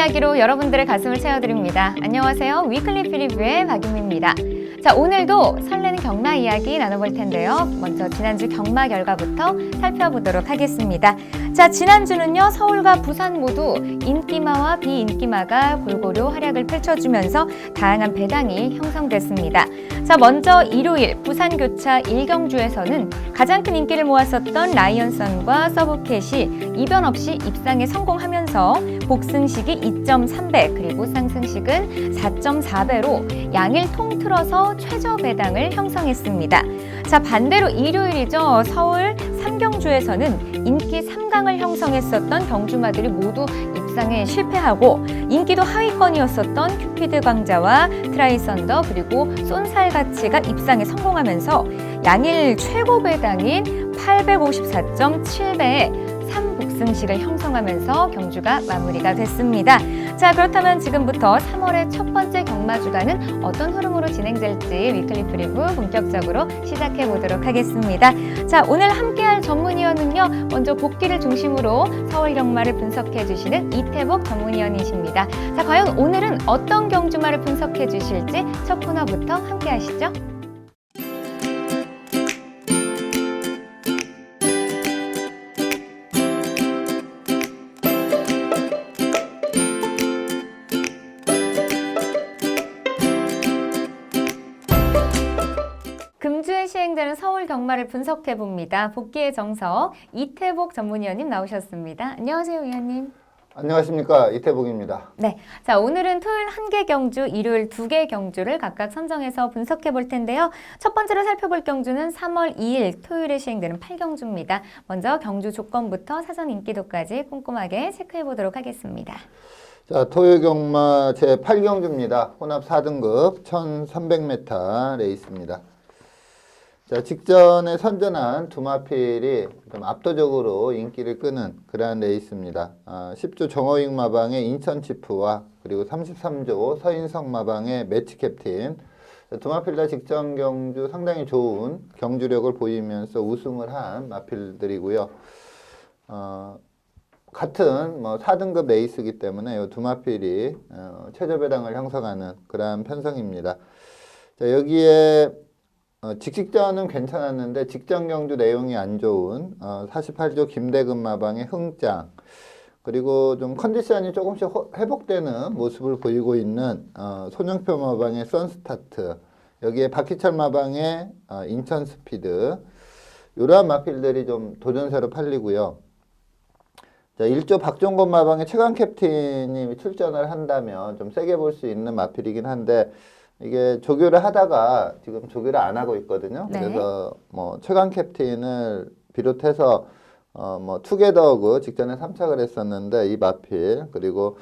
이야기로 여러분들의 가슴을 채워드립니다. 안녕하세요. 위클리 프리뷰의 박유미입니다. 자, 오늘도 설레는 경마 이야기 나눠볼 텐데요. 먼저 지난주 경마 결과부터 살펴보도록 하겠습니다. 자, 지난주는요, 서울과 부산 모두 인기마와 비인기마가 골고루 활약을 펼쳐주면서 다양한 배당이 형성됐습니다. 자, 먼저 일요일 부산교차 1경주에서는 가장 큰 인기를 모았었던 라이언선과 서브캣이 이변 없이 입상에 성공하면서 복승식이 2.3배 그리고 상승식은 4.4배로 양일 통틀어서 최저 배당을 형성했습니다. 자, 반대로 일요일이죠. 서울 3경주에서는 인기 3강을 형성했었던 경주마들이 모두 입상에 실패하고 인기도 하위권이었었던 큐피드 광자와 트라이선더 그리고 쏜살가치가 입상에 성공하면서 양일 최고 배당인 854.7배의 3복승식을 형성하면서 경주가 마무리가 됐습니다. 자, 그렇다면 지금부터 3월의 첫 번째 경마 주간은 어떤 흐름으로 진행될지 위클리 프리뷰 본격적으로 시작해 보도록 하겠습니다. 자, 오늘 함께할 전문위원은요, 먼저 복귀를 중심으로 서울 경마를 분석해 주시는 이태복 전문위원이십니다. 자, 과연 오늘은 어떤 경주마를 분석해 주실지 첫 코너부터 함께 하시죠. 금주에 시행되는 서울 경마를 분석해봅니다. 복귀의 정석 이태복 전문위원님 나오셨습니다. 안녕하세요, 위원님. 안녕하십니까, 이태복입니다. 네, 자, 오늘은 토요일 1개 경주, 일요일 2개 경주를 각각 선정해서 분석해 볼 텐데요. 첫 번째로 살펴볼 경주는 3월 2일 토요일에 시행되는 8경주입니다. 먼저 경주 조건부터 사전 인기도까지 꼼꼼하게 체크해 보도록 하겠습니다. 자, 토요 경마 제8경주입니다. 혼합 4등급 1300m 레이스입니다. 자, 직전에 선전한 두 마필이 좀 압도적으로 인기를 끄는 그러한 레이스입니다. 10조 정어익 마방의 인천치프와 그리고 33조 서인성 마방의 매치캡틴, 두 마필 다 직전 경주 상당히 좋은 경주력을 보이면서 우승을 한 마필들이고요. 같은 4등급 레이스이기 때문에 이 두 마필이 최저 배당을 형성하는 그러한 편성입니다. 자, 여기에 직직전은 괜찮았는데 직전 경주 내용이 안 좋은 48조 김대근 마방의 흥장, 그리고 좀 컨디션이 조금씩 회복되는 모습을 보이고 있는 손영표 마방의 선스타트, 여기에 박희철 마방의 인천 스피드, 이러한 마필들이 좀 도전세로 팔리고요. 자, 1조 박종건 마방의 최강 캡틴이 출전을 한다면 좀 세게 볼 수 있는 마필이긴 한데, 이게 조교를 하다가 지금 조교를 안 하고 있거든요. 네. 그래서 뭐 최강 캡틴을 비롯해서 투게더그 직전에 3착을 했었는데 이 마필, 그리고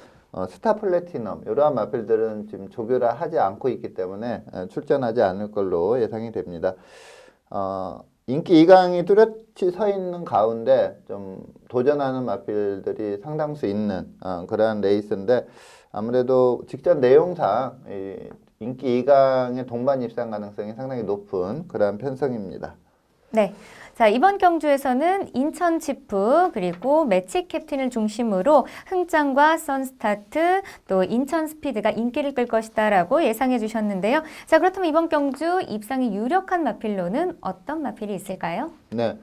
스타 플래티넘, 이러한 마필들은 지금 조교를 하지 않고 있기 때문에 출전하지 않을 걸로 예상이 됩니다. 인기 2강이 뚜렷이 서 있는 가운데 좀 도전하는 마필들이 상당수 있는 그러한 레이스인데, 아무래도 직전 내용상 인기 2강의 동반 입상 가능성이 상당히 높은 그런 편성입니다. 네. 자, 이번 경주에서는 인천치프 그리고 매치 캡틴을 중심으로 흥짱과 선스타트 또 인천 스피드가 인기를 끌 것이다라고 예상해 주셨는데요. 자, 그렇다면 이번 경주 입상이 유력한 마필로는 어떤 마필이 있을까요? 네.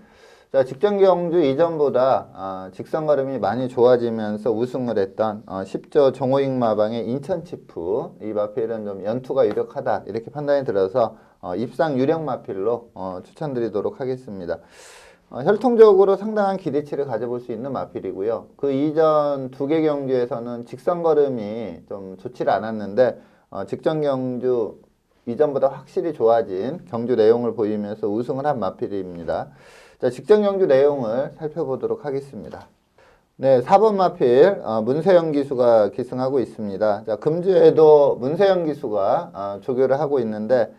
자, 직전 경주 이전보다 직선 걸음이 많이 좋아지면서 우승을 했던 10조 정호익 마방의 인천치프, 이 마필은 좀 연투가 유력하다 이렇게 판단이 들어서 입상 유력 마필로 추천드리도록 하겠습니다. 혈통적으로 상당한 기대치를 가져볼 수 있는 마필이고요. 그 이전 2개 경주에서는 직선 걸음이 좀 좋지를 않았는데 직전 경주 이전보다 확실히 좋아진 경주 내용을 보이면서 우승을 한 마필입니다. 자, 직전 경주 내용을 살펴보도록 하겠습니다. 네, 4번 마필 문세영 기수가 기승하고 있습니다. 자, 금주에도 문세영 기수가 조교를 하고 있는데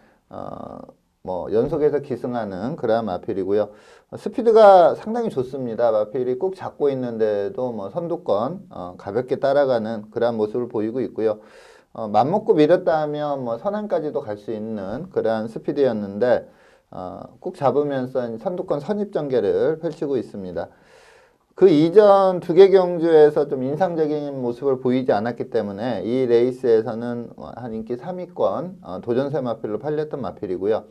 연속해서 기승하는 그러한 마필이고요. 스피드가 상당히 좋습니다. 마필이 꾹 잡고 있는데도 선두권 가볍게 따라가는 그러한 모습을 보이고 있고요. 맘먹고 밀었다 하면 선안까지도 갈 수 있는 그러한 스피드였는데 꾹 잡으면서 선두권 선입전개를 펼치고 있습니다. 그 이전 두 개 경주에서 좀 인상적인 모습을 보이지 않았기 때문에 이 레이스에서는 한 인기 3위권 도전세 마필로 팔렸던 마필이고요.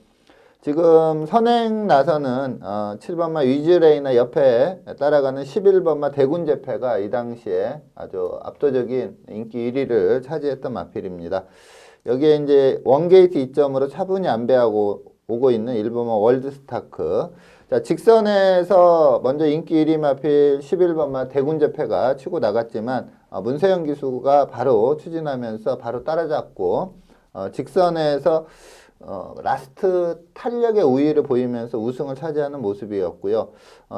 지금 선행 나서는 7번마 위즈레이나 옆에 따라가는 11번마 대군제패가 이 당시에 아주 압도적인 인기 1위를 차지했던 마필입니다. 여기에 이제 원게이트 이점으로 차분히 안배하고 오고 있는 1번마 월드스타크. 자, 직선에서 먼저 인기 1위 마필 11번마 대군제패가 치고 나갔지만 문세영 기수가 바로 추진하면서 바로 따라잡고 직선에서 라스트 탄력의 우위를 보이면서 우승을 차지하는 모습이었고요.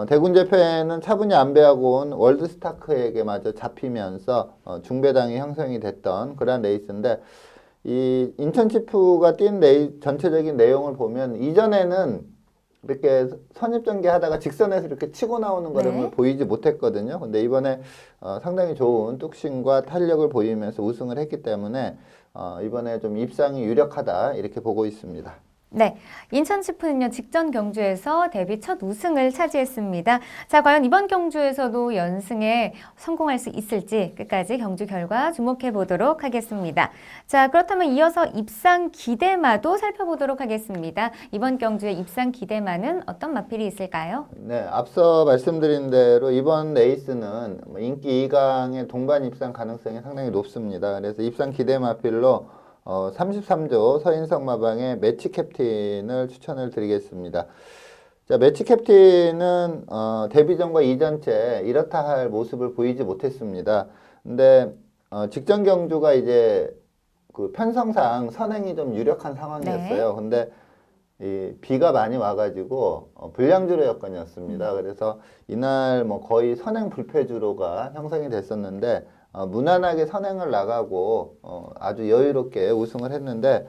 대군제패는 차분히 안배하고 온 월드스타크에게 마저 잡히면서 중배당이 형성이 됐던 그런 레이스인데 이 인천치프가 뛴 전체적인 내용을 보면 이전에는 이렇게 선입전개하다가 직선에서 이렇게 치고 나오는 걸음을 보이지 못했거든요. 근데 이번에 상당히 좋은 뚝심과 탄력을 보이면서 우승을 했기 때문에 이번에 좀 입상이 유력하다 이렇게 보고 있습니다. 네, 인천치프는요 직전 경주에서 데뷔 첫 우승을 차지했습니다. 자, 과연 이번 경주에서도 연승에 성공할 수 있을지 끝까지 경주 결과 주목해 보도록 하겠습니다. 자, 그렇다면 이어서 입상 기대마도 살펴보도록 하겠습니다. 이번 경주의 입상 기대마는 어떤 마필이 있을까요? 네, 앞서 말씀드린 대로 이번 레이스는 인기 2강의 동반 입상 가능성이 상당히 높습니다. 그래서 입상 기대 마필로 33조 서인성 마방의 매치 캡틴을 추천을 드리겠습니다. 자, 매치 캡틴은 데뷔전과 이전째 이렇다 할 모습을 보이지 못했습니다. 근데 직전 경주가 이제 그 편성상 선행이 좀 유력한 상황이었어요. 근데 이 비가 많이 와가지고 불량주로 여건이었습니다. 그래서 이날 뭐 거의 선행 불패주로가 형성이 됐었는데 무난하게 선행을 나가고 아주 여유롭게 우승을 했는데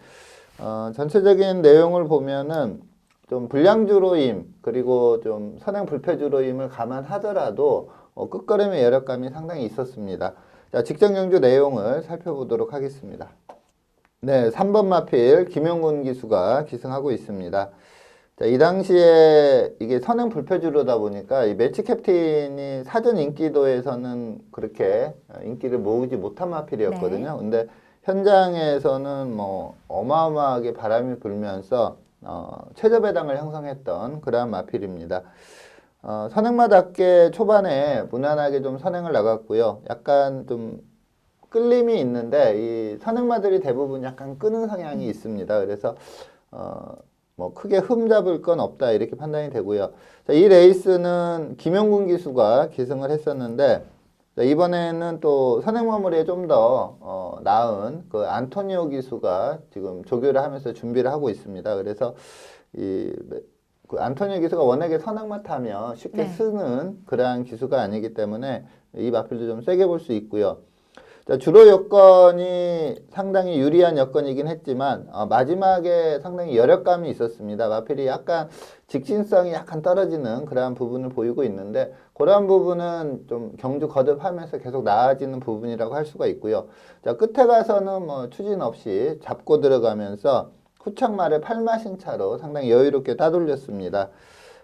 전체적인 내용을 보면은 좀 불량주로임 그리고 좀 선행 불패주로임을 감안하더라도 끝걸음의 여력감이 상당히 있었습니다. 자, 직전 경주 내용을 살펴보도록 하겠습니다. 네, 3번 마필 김영군 기수가 기승하고 있습니다. 자, 이 당시에 이게 선행 불패주로다 보니까 이 매치 캡틴이 사전 인기도에서는 그렇게 인기를 모으지 못한 마필이었거든요. 근데 현장에서는 뭐 어마어마하게 바람이 불면서 최저 배당을 형성했던 그러한 마필입니다. 선행마답게 초반에 무난하게 좀 선행을 나갔고요. 약간 좀 끌림이 있는데 이 선행마들이 대부분 약간 끄는 성향이 있습니다. 그래서 뭐 크게 흠잡을 건 없다 이렇게 판단이 되고요. 자, 이 레이스는 김영군 기수가 기승을 했었는데 자, 이번에는 또 선행 마무리에 좀 더 나은 그 안토니오 기수가 지금 조교를 하면서 준비를 하고 있습니다. 그래서 그 안토니오 기수가 워낙에 선행만 타면 쉽게 쓰는 그러한 기수가 아니기 때문에 이 마필도 좀 세게 볼 수 있고요. 자, 주로 여건이 상당히 유리한 여건이긴 했지만 마지막에 상당히 여력감이 있었습니다. 마필이 약간 직진성이 약간 떨어지는 그러한 부분을 보이고 있는데 그러한 부분은 좀 경주 거듭하면서 계속 나아지는 부분이라고 할 수가 있고요. 자, 끝에 가서는 뭐 추진 없이 잡고 들어가면서 후착마를 8마신차로 상당히 여유롭게 따돌렸습니다.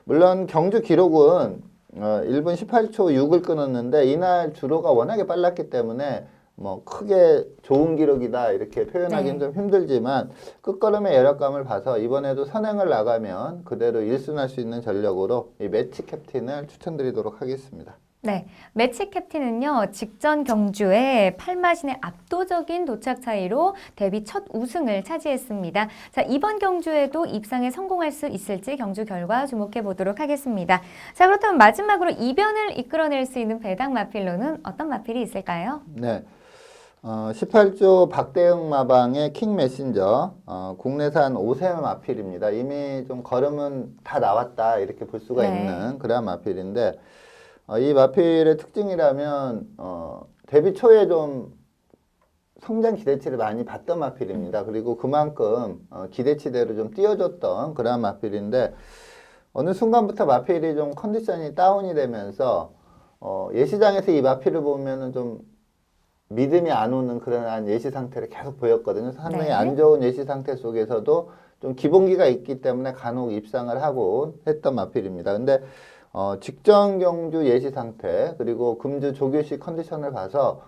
물론 경주 기록은 1분 18초 6을 끊었는데 이날 주로가 워낙에 빨랐기 때문에 뭐 크게 좋은 기록이다 이렇게 표현하기는 좀 힘들지만 끝걸음의 여력감을 봐서 이번에도 선행을 나가면 그대로 1순할 수 있는 전력으로 이 매치 캡틴을 추천드리도록 하겠습니다. 네, 매치 캡틴은요 직전 경주에 8마신의 압도적인 도착 차이로 데뷔 첫 우승을 차지했습니다. 자, 이번 경주에도 입상에 성공할 수 있을지 경주 결과 주목해 보도록 하겠습니다. 자, 그렇다면 마지막으로 이변을 이끌어낼 수 있는 배당 마필로는 어떤 마필이 있을까요? 네. 18조 박대응 마방의 킹 메신저, 국내산 5세 마필입니다. 이미 좀 걸음은 다 나왔다 이렇게 볼 수가 있는 그런 마필인데 이 마필의 특징이라면 데뷔 초에 좀 성장 기대치를 많이 봤던 마필입니다. 그리고 그만큼 기대치대로 좀 띄워줬던 그런 마필인데 어느 순간부터 마필이 좀 컨디션이 다운이 되면서 예시장에서 이 마필을 보면은 좀 믿음이 안 오는 그런 예시 상태를 계속 보였거든요. 상당히 안 좋은 예시 상태 속에서도 좀 기본기가 있기 때문에 간혹 입상을 하고 했던 마필입니다. 근데 직전 경주 예시 상태 그리고 금주 조교시 컨디션을 봐서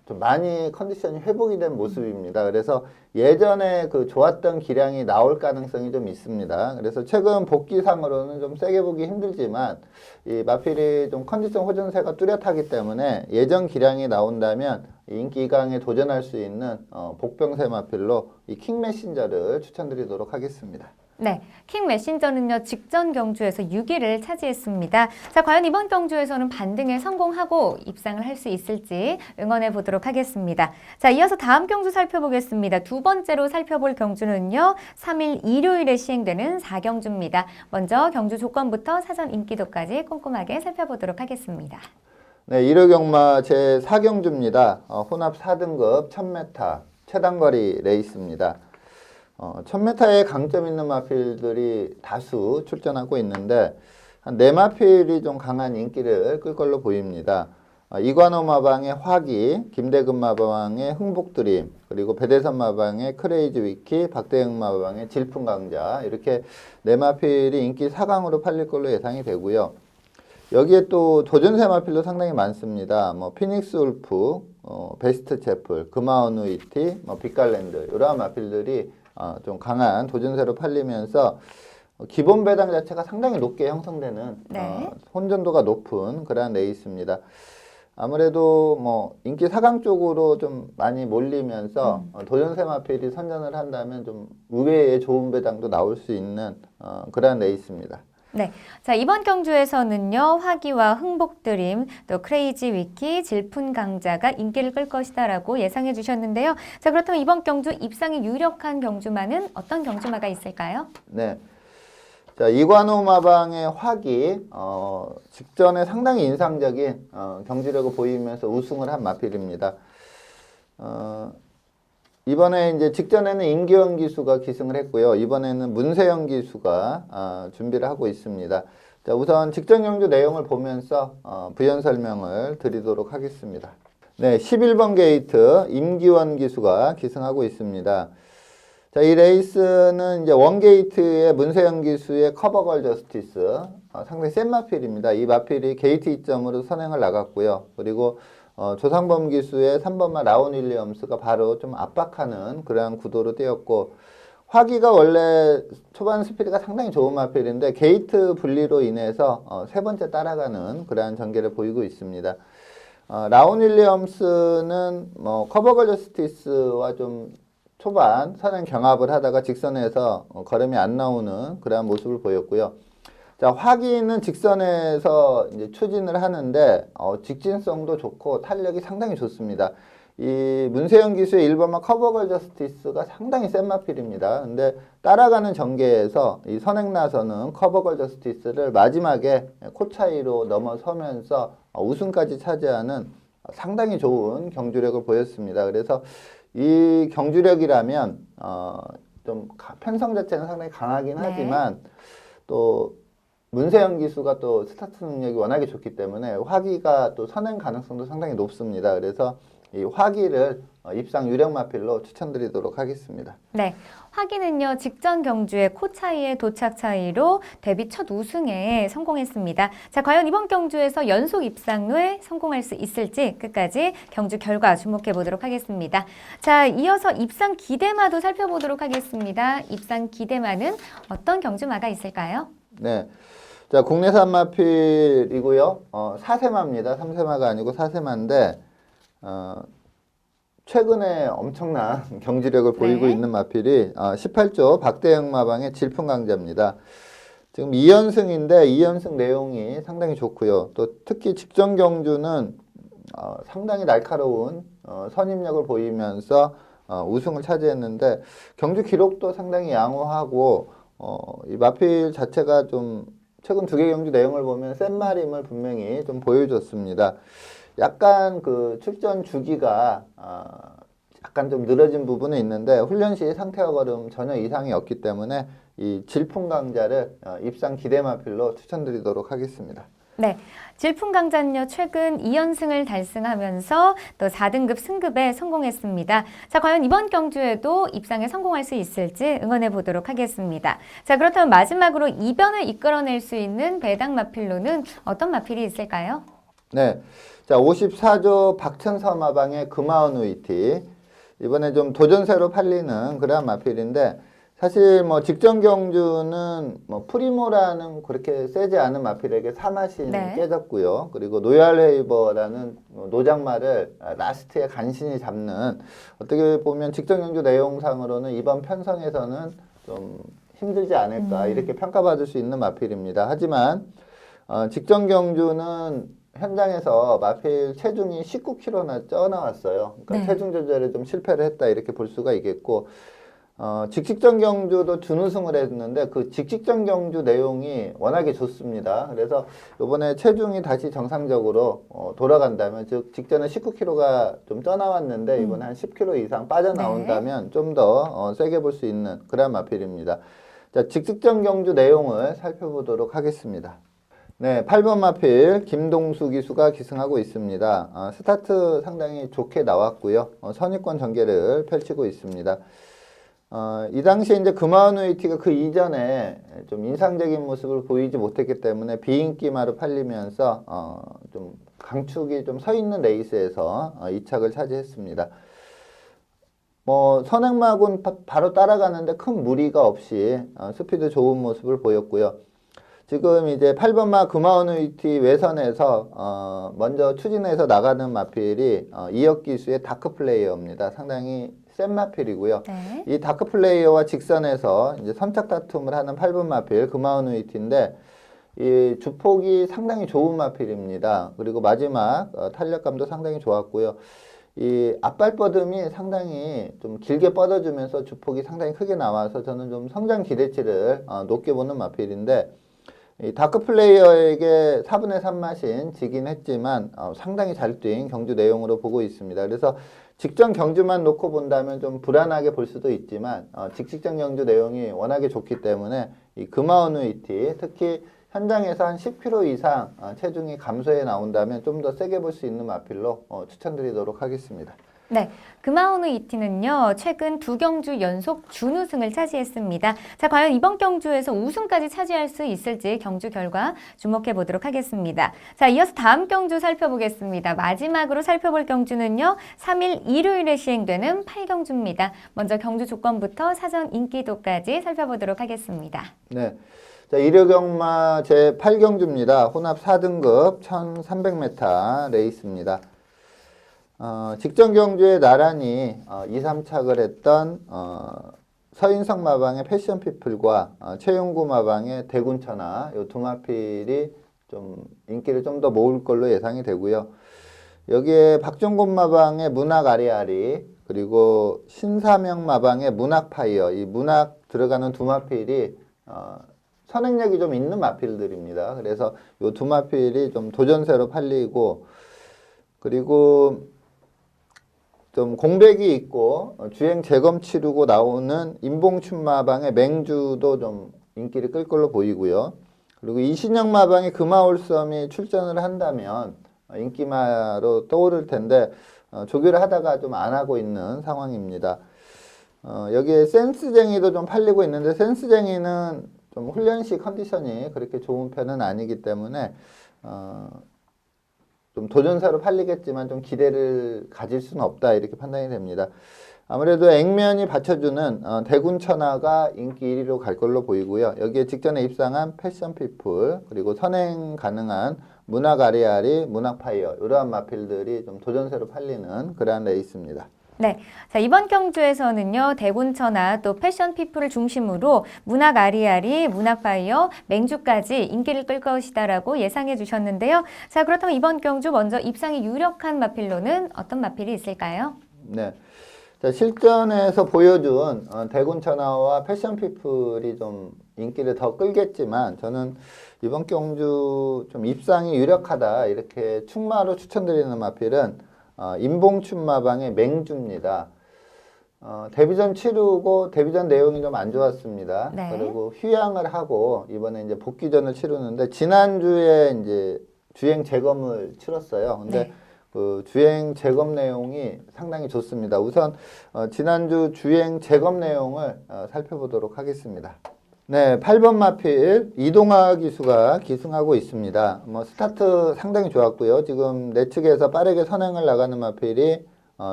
좀 많이 컨디션이 회복이 된 모습입니다. 그래서 예전에 그 좋았던 기량이 나올 가능성이 좀 있습니다. 그래서 최근 복귀상으로는 좀 세게 보기 힘들지만 이 마필이 좀 컨디션 호전세가 뚜렷하기 때문에 예전 기량이 나온다면 인기 강에 도전할 수 있는 복병세 마필로 이 킹 메신저를 추천드리도록 하겠습니다. 네, 킹 메신저는요, 직전 경주에서 6위를 차지했습니다. 자, 과연 이번 경주에서는 반등에 성공하고 입상을 할 수 있을지 응원해 보도록 하겠습니다. 자, 이어서 다음 경주 살펴보겠습니다. 두 번째로 살펴볼 경주는요, 3일 일요일에 시행되는 4경주입니다. 먼저 경주 조건부터 사전 인기도까지 꼼꼼하게 살펴보도록 하겠습니다. 네, 1호 경마 제4경주입니다. 혼합 4등급 1000m 최단거리 레이스입니다. 1000m에 강점 있는 마필들이 다수 출전하고 있는데 한 4마필이 좀 강한 인기를 끌 걸로 보입니다. 이관호 마방의 화기, 김대근 마방의 흥복드림, 그리고 배대선 마방의 크레이지 위키, 박대영 마방의 질풍강자 이렇게 4마필이 인기 4강으로 팔릴 걸로 예상이 되고요. 여기에 또 도전세 마필도 상당히 많습니다. 뭐 피닉스 울프, 베스트 채플, 금화어누이티, 빅갈랜드 이러한 마필들이 좀 강한 도전세로 팔리면서 기본 배당 자체가 상당히 높게 형성되는 네. 혼전도가 높은 그러한 레이스입니다. 아무래도 뭐 인기 4강 쪽으로 좀 많이 몰리면서 도전세 마필이 선전을 한다면 좀 의외의 좋은 배당도 나올 수 있는 그러한 레이스입니다. 네, 자 이번 경주에서는요 화기와 흥복드림 또 크레이지 위키 질풍강자가 인기를 끌 것이다라고 예상해 주셨는데요. 자 그렇다면 이번 경주 입상이 유력한 경주마는 어떤 경주마가 있을까요? 네, 자 이관호 마방의 화기 직전에 상당히 인상적인 경주력을 보이면서 우승을 한 마필입니다. 이번에 이제 직전에는 임기원 기수가 기승을 했고요. 이번에는 문세영 기수가 준비를 하고 있습니다. 자, 우선 직전 경주 내용을 보면서 부연 설명을 드리도록 하겠습니다. 네, 11번 게이트 임기원 기수가 기승하고 있습니다. 자, 이 레이스는 이제 원 게이트의 문세영 기수의 커버걸 저스티스 상당히 센 마필입니다. 이 마필이 게이트 2점으로 선행을 나갔고요. 그리고 조상범 기수의 3번마 라온 윌리엄스가 바로 좀 압박하는 그러한 구도로 뛰었고 화기가 원래 초반 스피드가 상당히 좋은 마필인데 게이트 분리로 인해서 세 번째 따라가는 그러한 전개를 보이고 있습니다. 라온 윌리엄스는 뭐 커버걸 저스티스와 좀 초반 선행 경합을 하다가 직선에서 걸음이 안 나오는 그러한 모습을 보였고요. 자, 화기는 직선에서 이제 추진을 하는데 직진성도 좋고 탄력이 상당히 좋습니다. 이 문세영 기수의 1번마 커버걸 저스티스가 상당히 센 마필입니다. 근데 따라가는 전개에서 이 선행 나서는 커버걸 저스티스를 마지막에 코 차이로 넘어서면서 우승까지 차지하는 상당히 좋은 경주력을 보였습니다. 그래서 이 경주력이라면 좀 편성 자체는 상당히 강하긴 하지만 또 문세영 기수가 또 스타트 능력이 워낙에 좋기 때문에 화기가 또 선행 가능성도 상당히 높습니다. 그래서 이 화기를 입상 유력 마필로 추천드리도록 하겠습니다. 네, 화기는요 직전 경주의 코 차이의 도착 차이로 데뷔 첫 우승에 성공했습니다. 자, 과연 이번 경주에서 연속 입상 후에 성공할 수 있을지 끝까지 경주 결과 주목해 보도록 하겠습니다. 자, 이어서 입상 기대마도 살펴보도록 하겠습니다. 입상 기대마는 어떤 경주마가 있을까요? 네. 자, 국내산 마필이고요. 4세마입니다. 3세마가 아니고 4세마인데 최근에 엄청난 경지력을 보이고 있는 마필이 18조 박대영 마방의 질풍강자입니다. 지금 2연승인데 2연승 내용이 상당히 좋고요. 또 특히 직전 경주는 상당히 날카로운 선임력을 보이면서 우승을 차지했는데 경주 기록도 상당히 양호하고 이 마필 자체가 좀 최근 2개 경주 내용을 보면 센 마림을 분명히 좀 보여줬습니다. 약간 그 출전 주기가 약간 좀 늘어진 부분은 있는데 훈련 시 상태와 걸음 전혀 이상이 없기 때문에 이 질풍강자를 입상 기대 마필로 추천드리도록 하겠습니다. 네, 질풍강잔요 최근 2연승을 달성하면서 또 4등급 승급에 성공했습니다. 자, 과연 이번 경주에도 입상에 성공할 수 있을지 응원해 보도록 하겠습니다. 자, 그렇다면 마지막으로 이변을 이끌어낼 수 있는 배당 마필로는 어떤 마필이 있을까요? 네, 자 54조 박천서 마방의 금화원 우이티 이번에 좀 도전세로 팔리는 그러한 마필인데 사실 뭐 직전 경주는 뭐 프리모라는 그렇게 세지 않은 마필에게 3마신 네. 깨졌고요. 그리고 노얄웨이버라는 노장마를 라스트에 간신히 잡는 어떻게 보면 직전 경주 내용상으로는 이번 편성에서는 좀 힘들지 않을까 이렇게 평가받을 수 있는 마필입니다. 하지만 직전 경주는 현장에서 마필 체중이 19kg나 쪄나왔어요. 그러니까 네. 체중 조절에 좀 실패를 했다 이렇게 볼 수가 있겠고 직직전 경주도 준우승을 했는데 그 직직전 경주 내용이 워낙에 좋습니다. 그래서 이번에 체중이 다시 정상적으로 돌아간다면 즉 직전에 19kg가 좀 쪄나왔는데 이번에 한 10kg 이상 빠져나온다면 좀 더 세게 볼 수 있는 그런 마필입니다. 자, 직직전 경주 내용을 살펴보도록 하겠습니다. 네, 8번 마필 김동수 기수가 기승하고 있습니다. 스타트 상당히 좋게 나왔고요. 선입권 전개를 펼치고 있습니다. 이 당시에 이제 금화원 우이티가 그 이전에 좀 인상적인 모습을 보이지 못했기 때문에 비인기마로 팔리면서 좀 강축이 좀 서 있는 레이스에서 2착을 차지했습니다. 뭐 선행마군 바로 따라가는데 큰 무리가 없이 스피드 좋은 모습을 보였고요. 지금 이제 8번마 금화원 우이티 외선에서 먼저 추진해서 나가는 마필이 이혁 기수의 다크 플레이어입니다. 상당히 센 마필이고요. 네. 이 다크 플레이어와 직선에서 이제 선착 다툼을 하는 8번 마필 금화원 우이티인데 이 주폭이 상당히 좋은 마필입니다. 그리고 마지막 탄력감도 상당히 좋았고요. 이 앞발 뻗음이 상당히 좀 길게 뻗어주면서 주폭이 상당히 크게 나와서 저는 좀 성장 기대치를 높게 보는 마필인데 이 다크 플레이어에게 4분의 3마신 지긴 했지만 상당히 잘 뛴 경주 내용으로 보고 있습니다. 그래서 직전 경주만 놓고 본다면 좀 불안하게 볼 수도 있지만 직직전 경주 내용이 워낙에 좋기 때문에 이 금화원 우이티 특히 현장에서 한 10kg 이상 체중이 감소해 나온다면 좀 더 세게 볼 수 있는 마필로 추천드리도록 하겠습니다. 네, 금화원우 이티는요 최근 2경주 연속 준우승을 차지했습니다. 자, 과연 이번 경주에서 우승까지 차지할 수 있을지 경주 결과 주목해 보도록 하겠습니다. 자, 이어서 다음 경주 살펴보겠습니다. 마지막으로 살펴볼 경주는요 3일 일요일에 시행되는 8경주입니다. 먼저 경주 조건부터 사전 인기도까지 살펴보도록 하겠습니다. 네. 자, 일요경마 제8경주입니다. 혼합 4등급 1300m 레이스입니다. 직전 경주에 나란히 2, 3착을 했던 서인성 마방의 패션피플과 최용구 마방의 대군천하 이 두 마필이 좀 인기를 좀 더 모을 걸로 예상이 되고요. 여기에 박종곤 마방의 문학 아리아리 그리고 신사명 마방의 문학 파이어 이 문학 들어가는 두 마필이 선행력이 좀 있는 마필들입니다. 그래서 이 두 마필이 좀 도전세로 팔리고 그리고 좀 공백이 있고 주행 재검 치르고 나오는 임봉춘 마방의 맹주도 좀 인기를 끌 걸로 보이고요. 그리고 이신영 마방의 금화올섬이 출전을 한다면 인기마로 떠오를 텐데 조교를 하다가 좀 안 하고 있는 상황입니다. 여기에 센스쟁이도 좀 팔리고 있는데 센스쟁이는 좀 훈련시 컨디션이 그렇게 좋은 편은 아니기 때문에 좀 도전사로 팔리겠지만 좀 기대를 가질 수는 없다 이렇게 판단이 됩니다. 아무래도 액면이 받쳐주는 대군천하가 인기 1위로 갈 걸로 보이고요. 여기에 직전에 입상한 패션피플 그리고 선행 가능한 문학 아리아리, 문학 파이어 이러한 마필들이 좀 도전세로 팔리는 그러한 레이스입니다. 네, 자 이번 경주에서는요 대군천하 또 패션피플을 중심으로 문학 아리아리, 문학 파이어, 맹주까지 인기를 끌 것이다라고 예상해 주셨는데요. 자 그렇다면 이번 경주 먼저 입상이 유력한 마필로는 어떤 마필이 있을까요? 네, 자 실전에서 보여준 대군천하와 패션피플이 좀 인기를 더 끌겠지만 저는 이번 경주 좀 입상이 유력하다 이렇게 충마로 추천드리는 마필은 임봉춘 마방의 맹주입니다. 데뷔전 치르고 데뷔전 내용이 좀 안 좋았습니다. 네. 그리고 휴양을 하고 이번에 이제 복귀전을 치르는데 지난주에 이제 주행 재검을 치렀어요. 근데 네. 그 주행 재검 내용이 상당히 좋습니다. 우선 지난주 주행 재검 내용을 살펴보도록 하겠습니다. 네, 8번 마필 이동화 기수가 기승하고 있습니다. 뭐 스타트 상당히 좋았고요. 지금 내측에서 빠르게 선행을 나가는 마필이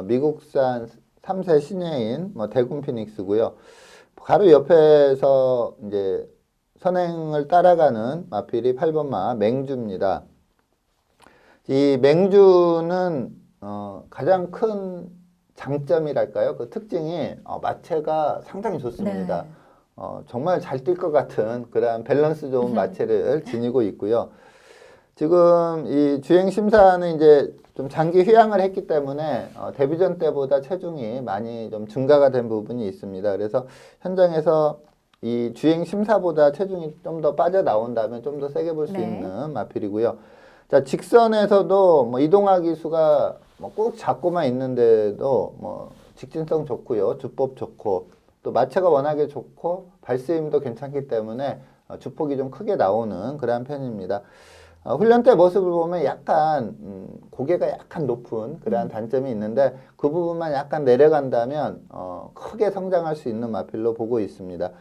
미국산 3세 신예인 대군 피닉스고요. 바로 옆에서 이제 선행을 따라가는 마필이 8번 마 맹주입니다. 이 맹주는 가장 큰 장점이랄까요? 그 특징이 마체가 상당히 좋습니다. 네. 정말 잘 뛸 것 같은 그런 밸런스 좋은 마체를 지니고 있고요. 지금 이 주행 심사는 이제 좀 장기 휴양을 했기 때문에 데뷔전 때보다 체중이 많이 좀 증가가 된 부분이 있습니다. 그래서 현장에서 이 주행 심사보다 체중이 좀 더 빠져나온다면 좀 더 세게 볼 수 네. 있는 마필이고요. 자, 직선에서도 이동화 기수가 꼭 잡고만 있는데도 직진성 좋고요. 주법 좋고 또 마체가 워낙에 좋고 발스힘도 괜찮기 때문에 주폭이 좀 크게 나오는 그런 편입니다. 훈련 때 모습을 보면 약간 고개가 약간 높은 그러한 단점이 있는데 그 부분만 약간 내려간다면 크게 성장할 수 있는 마필로 보고 있습니다.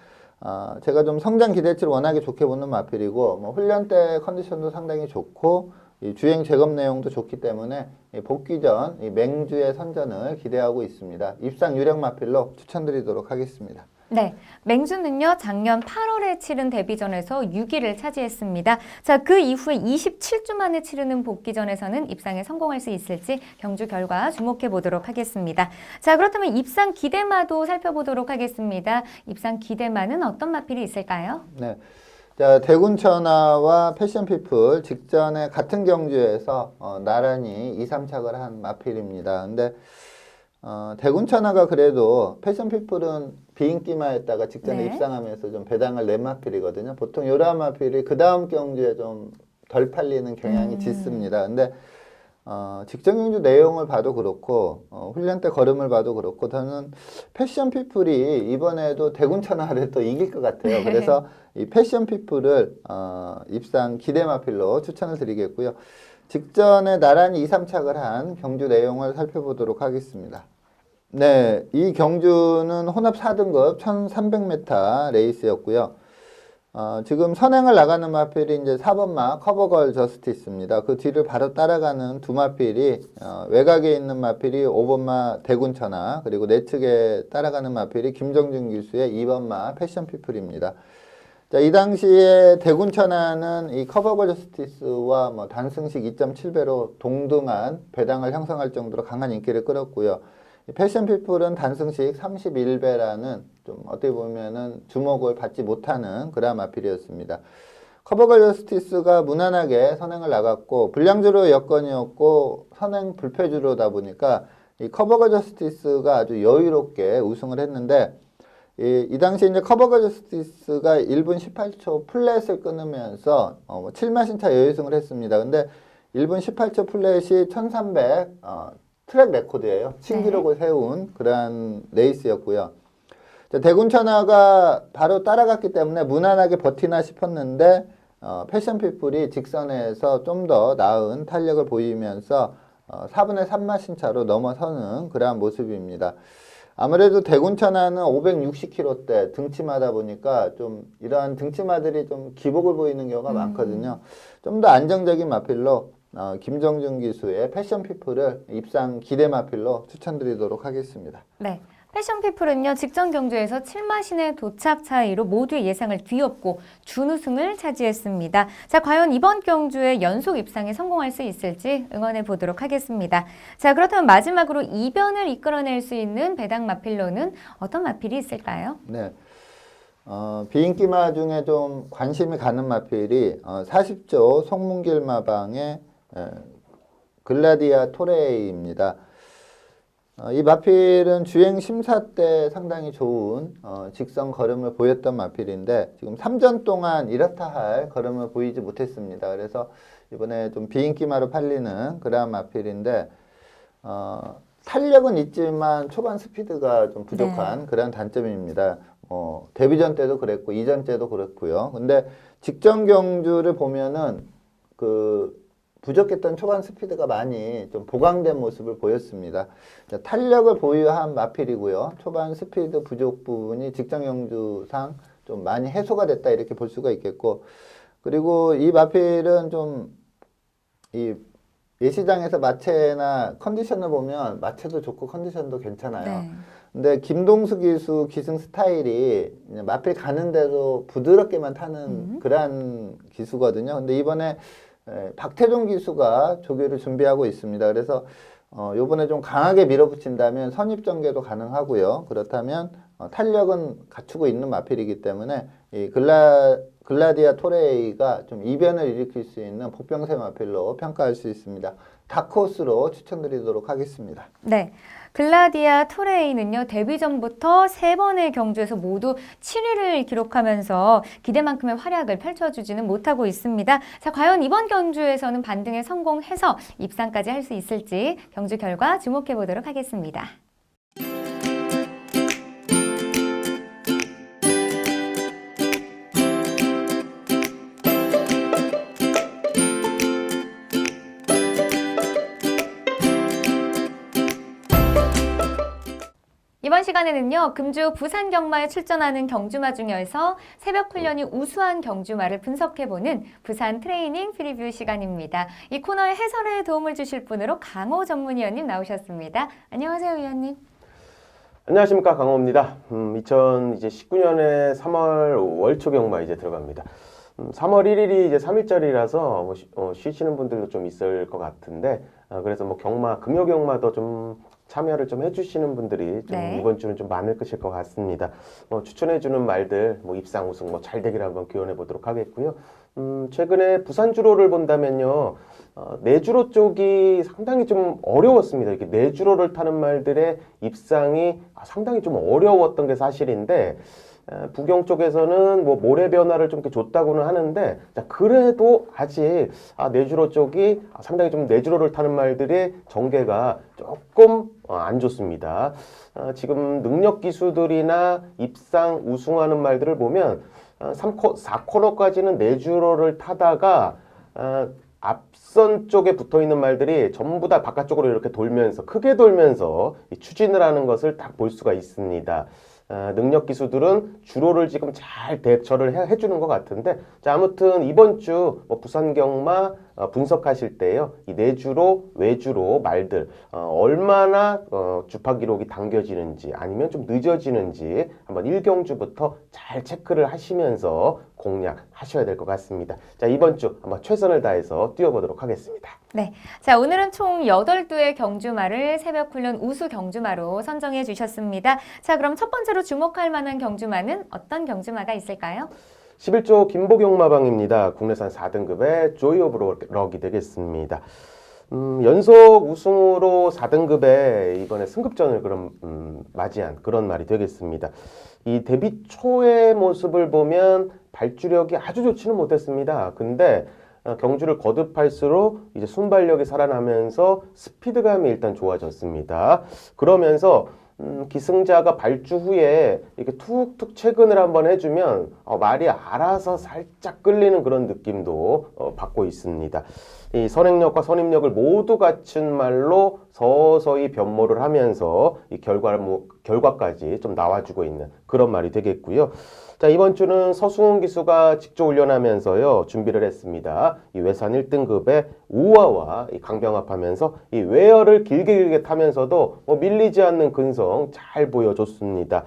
제가 좀 성장 기대치를 워낙에 좋게 보는 마필이고 훈련 때 컨디션도 상당히 좋고 이 주행 재검 내용도 좋기 때문에 복귀 전 이 맹주의 선전을 기대하고 있습니다. 입상 유력 마필로 추천드리도록 하겠습니다. 네, 맹주는요, 작년 8월에 치른 데뷔전에서 6위를 차지했습니다. 자, 그 이후에 27주 만에 치르는 복귀전에서는 입상에 성공할 수 있을지 경주 결과 주목해 보도록 하겠습니다. 자, 그렇다면 입상 기대마도 살펴보도록 하겠습니다. 입상 기대마는 어떤 마필이 있을까요? 네. 자, 대군천하와 패션피플 직전에 같은 경주에서 나란히 2, 3착을 한 마필입니다. 근데 대군천하가 그래도 패션피플은 비인기마였다가 직전에 네. 입상하면서 좀 배당을 낸 마필이거든요. 보통 요런 마필이 그 다음 경주에 좀 덜 팔리는 경향이 짙습니다. 근데 직전 경주 내용을 봐도 그렇고 훈련 때 걸음을 봐도 그렇고 저는 패션피플이 이번에도 대군천하를 또 이길 것 같아요. 그래서 이 패션피플을 입상 기대마필로 추천을 드리겠고요. 직전에 나란히 2, 3착을 한 경주 내용을 살펴보도록 하겠습니다. 네, 이 경주는 혼합 4등급 1300m 레이스였고요. 지금 선행을 나가는 마필이 이제 4번마 커버걸 저스티스입니다. 그 뒤를 바로 따라가는 두 마필이 외곽에 있는 마필이 5번마 대군천하 그리고 내측에 따라가는 마필이 김정준 기수의 2번마 패션피플입니다. 자, 이 당시에 대군천하는 이 커버걸 저스티스와 단승식 2.7배로 동등한 배당을 형성할 정도로 강한 인기를 끌었고요. 패션피플은 단승식 31배라는 좀 어떻게 보면은 주목을 받지 못하는 그런 마필이었습니다. 커버걸 저스티스가 무난하게 선행을 나갔고 불량주로 여건이었고 선행 불패주로다 보니까 이 커버걸 저스티스가 아주 여유롭게 우승을 했는데 이 당시 이제 커버걸 저스티스가 1분 18초 플랫을 끊으면서 7마신차 여유승을 했습니다. 근데 1분 18초 플랫이 1300 트랙 레코드예요. 신기록을 세운 그러한 레이스였고요. 대군천하가 바로 따라갔기 때문에 무난하게 버티나 싶었는데 패션피플이 직선에서 좀 더 나은 탄력을 보이면서 4분의 3마신 차로 넘어서는 그러한 모습입니다. 아무래도 대군천하는 560kg대 등치마다 보니까 좀 이러한 등치마들이 좀 기복을 보이는 경우가 많거든요. 좀 더 안정적인 마필로 김정준 기수의 패션피플을 입상 기대 마필로 추천드리도록 하겠습니다. 네. 패션피플은요, 직전 경주에서 7마신의 도착 차이로 모두의 예상을 뒤엎고 준우승을 차지했습니다. 자, 과연 이번 경주에 연속 입상에 성공할 수 있을지 응원해 보도록 하겠습니다. 자, 그렇다면 마지막으로 이변을 이끌어낼 수 있는 배당 마필로는 어떤 마필이 있을까요? 네. 비인기마 중에 좀 관심이 가는 마필이 40조 송문길 마방의 글라디아 토레이입니다. 이 마필은 주행 심사 때 상당히 좋은 직선 걸음을 보였던 마필인데 지금 3전 동안 이렇다 할 걸음을 보이지 못했습니다. 그래서 이번에 좀 비인기마로 팔리는 그러한 마필인데 탄력은 있지만 초반 스피드가 좀 부족한 그런 단점입니다. 데뷔전 때도 그랬고 이전 때도 그렇고요. 근데 직전 경주를 보면은 그 부족했던 초반 스피드가 많이 좀 보강된 모습을 보였습니다. 자, 탄력을 보유한 마필이고요. 초반 스피드 부족 부분이 직전 경주상 좀 많이 해소가 됐다 이렇게 볼 수가 있겠고, 그리고 이 마필은 좀 이 예시장에서 마체나 컨디션을 보면 마체도 좋고 컨디션도 괜찮아요. 네. 근데 김동수 기수 기승 스타일이 그냥 마필 가는데도 부드럽게만 타는 그런 기수거든요. 근데 이번에 박태종 기수가 조교를 준비하고 있습니다. 그래서 요번에 좀 강하게 밀어붙인다면 선입전개도 가능하고요. 그렇다면 탄력은 갖추고 있는 마필이기 때문에 이 글라디아 토레이가 좀 이변을 일으킬 수 있는 복병세 마필로 평가할 수 있습니다. 다크호스로 추천드리도록 하겠습니다. 네. 글라디아 토레이는요, 데뷔 전부터 3번의 경주에서 모두 7위를 기록하면서 기대만큼의 활약을 펼쳐주지는 못하고 있습니다. 자, 과연 이번 경주에서는 반등에 성공해서 입상까지 할 수 있을지 경주 결과 주목해 보도록 하겠습니다. 이번 시간에는요, 금주 부산 경마에 출전하는 경주마 중에서 새벽 훈련이 우수한 경주마를 분석해보는 부산 트레이닝 프리뷰 시간입니다. 이 코너의 해설에 도움을 주실 분으로 강호 전문위원님 나오셨습니다. 안녕하세요, 위원님. 안녕하십니까, 강호입니다. 2019년에 3월 월초 경마 이제 들어갑니다. 3월 1일이 이제 3일절이라서 쉬시는 분들도 좀 있을 것 같은데, 그래서 뭐 경마, 금요 경마도 좀 참여를 좀 해주시는 분들이 좀 네. 이번 주는 좀 많을 것일 것 같습니다. 추천해주는 말들, 뭐 입상 우승, 뭐 잘 되기를 한번 기원해 보도록 하겠고요. 최근에 부산 주로를 본다면요, 내주로 쪽이 상당히 좀 어려웠습니다. 이렇게 내주로를 타는 말들의 입상이 상당히 좀 어려웠던 게 사실인데, 부경 쪽에서는 뭐 모래 변화를 좀 이렇게 줬다고는 하는데, 자, 그래도 아직 내주로 쪽이 상당히 좀 내주로를 타는 말들의 전개가 조금 안 좋습니다. 지금 능력 기수들이나 입상 우승하는 말들을 보면 4코너까지는 내주로를 타다가 앞선 쪽에 붙어 있는 말들이 전부 다 바깥쪽으로 이렇게 돌면서 크게 돌면서 추진을 하는 것을 딱 볼 수가 있습니다. 능력 기수들은 주로를 지금 잘 대처를 해주는 것 같은데, 자, 아무튼 이번 주 부산 경마 분석하실 때요, 이 내주로 외주로 말들 얼마나 주파 기록이 당겨지는지 아니면 좀 늦어지는지 한번 1경주부터 잘 체크를 하시면서 공략하셔야 될 것 같습니다. 자, 이번 주 한번 최선을 다해서 뛰어보도록 하겠습니다. 네. 자, 오늘은 총 8두의 경주마를 새벽 훈련 우수 경주마로 선정해 주셨습니다. 자, 그럼 첫 번째로 주목할 만한 경주마는 어떤 경주마가 있을까요? 11조 김보경마방입니다. 국내산 4등급의 조이 오브 럭이 되겠습니다. 연속 우승으로 4등급에 이번에 승급전을 맞이한 그런 말이 되겠습니다. 이 데뷔 초의 모습을 보면 발주력이 아주 좋지는 못했습니다. 근데 경주를 거듭할수록 이제 순발력이 살아나면서 스피드감이 일단 좋아졌습니다. 그러면서 기승자가 발주 후에 이렇게 툭툭 체근을 한번 해주면 말이 알아서 살짝 끌리는 그런 느낌도 받고 있습니다. 이 선행력과 선임력을 모두 갖춘 말로 서서히 변모를 하면서 이 결과까지 좀 나와주고 있는 그런 말이 되겠고요. 자, 이번 주는 서승훈 기수가 직접 훈련하면서요, 준비를 했습니다. 이 외산 1등급의 우아와 이 강병합하면서 이 외어를 길게 타면서도 밀리지 않는 근성 잘 보여줬습니다.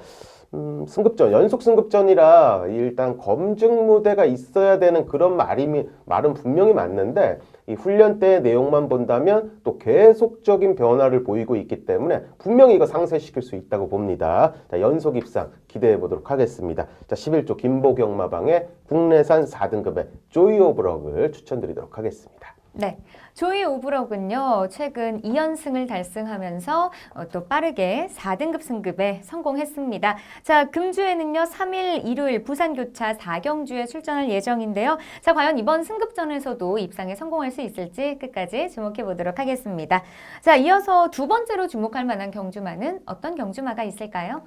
승급전, 연속 승급전이라 일단 검증 무대가 있어야 되는 그런 말은 분명히 맞는데, 이 훈련 때 내용만 본다면 또 계속적인 변화를 보이고 있기 때문에 분명히 이거 상쇄시킬 수 있다고 봅니다. 자, 연속 입상 기대해 보도록 하겠습니다. 자, 11조 김보경마방의 국내산 4등급의 조이 오브 럭을 추천드리도록 하겠습니다. 네, 조이 오브럭은요, 최근 2연승을 달성하면서 또 빠르게 4등급 승급에 성공했습니다. 자, 금주에는요, 3일 일요일 부산교차 4경주에 출전할 예정인데요. 자, 과연 이번 승급전에서도 입상에 성공할 수 있을지 끝까지 주목해 보도록 하겠습니다. 자, 이어서 두 번째로 주목할 만한 경주마는 어떤 경주마가 있을까요?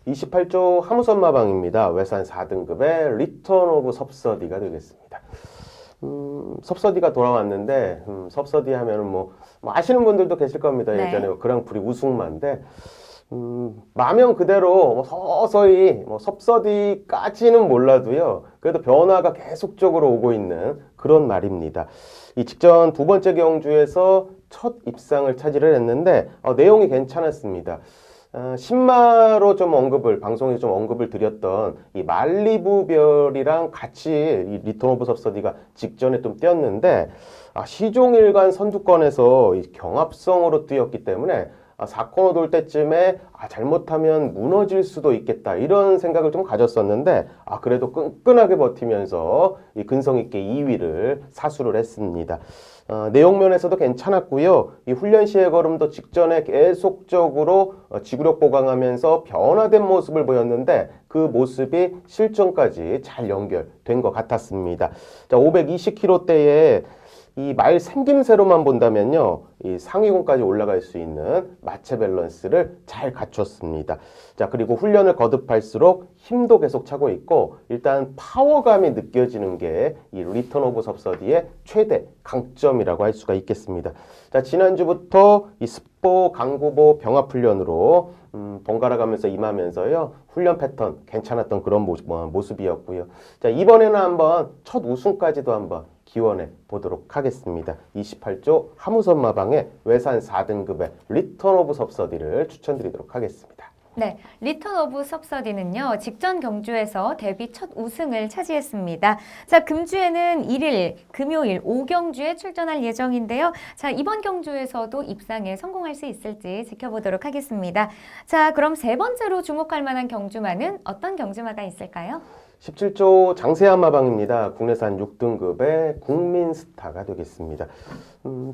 28조 하무선마방입니다. 외산 4등급의 리턴 오브 섭서디가 되겠습니다. 섭서디가 돌아왔는데 섭서디 하면은 뭐 아시는 분들도 계실 겁니다. 네. 예전에 그랑프리 우승만데 마명 그대로 뭐 서서히 뭐 섭서디까지는 몰라도요. 그래도 변화가 계속적으로 오고 있는 그런 말입니다. 이 직전 두 번째 경주에서 첫 입상을 차지를 했는데 내용이 괜찮았습니다. 신마로 좀 방송에서 좀 언급을 드렸던 이 말리부별이랑 같이 이 리턴 오브 섭서디가 직전에 좀 뛰었는데 시종일관 선두권에서 이 경합성으로 뛰었기 때문에 4코너 돌 때쯤에 잘못하면 무너질 수도 있겠다 이런 생각을 좀 가졌었는데 그래도 끈끈하게 버티면서 이 근성 있게 2위를 사수를 했습니다. 내용 면에서도 괜찮았고요. 이 훈련 시의 걸음도 직전에 계속적으로 지구력 보강하면서 변화된 모습을 보였는데 그 모습이 실전까지 잘 연결된 것 같았습니다. 자, 520km대에 이 말 생김새로만 본다면요, 이 상위권까지 올라갈 수 있는 마체 밸런스를 잘 갖췄습니다. 자, 그리고 훈련을 거듭할수록 힘도 계속 차고 있고, 일단 파워감이 느껴지는 게 이 리턴 오브 섭서디의 최대 강점이라고 할 수가 있겠습니다. 자, 지난주부터 이 습보, 강구보, 병합 훈련으로 번갈아 가면서 임하면서요, 훈련 패턴 괜찮았던 그런 모습이었고요. 자, 이번에는 한번 첫 우승까지도 한번 기원해 보도록 하겠습니다. 28조 하무선 마방의 외산 4등급의 리턴 오브 섭서디를 추천드리도록 하겠습니다. 네, 리턴 오브 섭서디는요, 직전 경주에서 데뷔 첫 우승을 차지했습니다. 자, 금주에는 1일, 금요일 5경주에 출전할 예정인데요. 자, 이번 경주에서도 입상에 성공할 수 있을지 지켜보도록 하겠습니다. 자, 그럼 세 번째로 주목할 만한 경주마는 어떤 경주마가 있을까요? 17조 장세한 마방입니다. 국내산 6등급의 국민스타가 되겠습니다.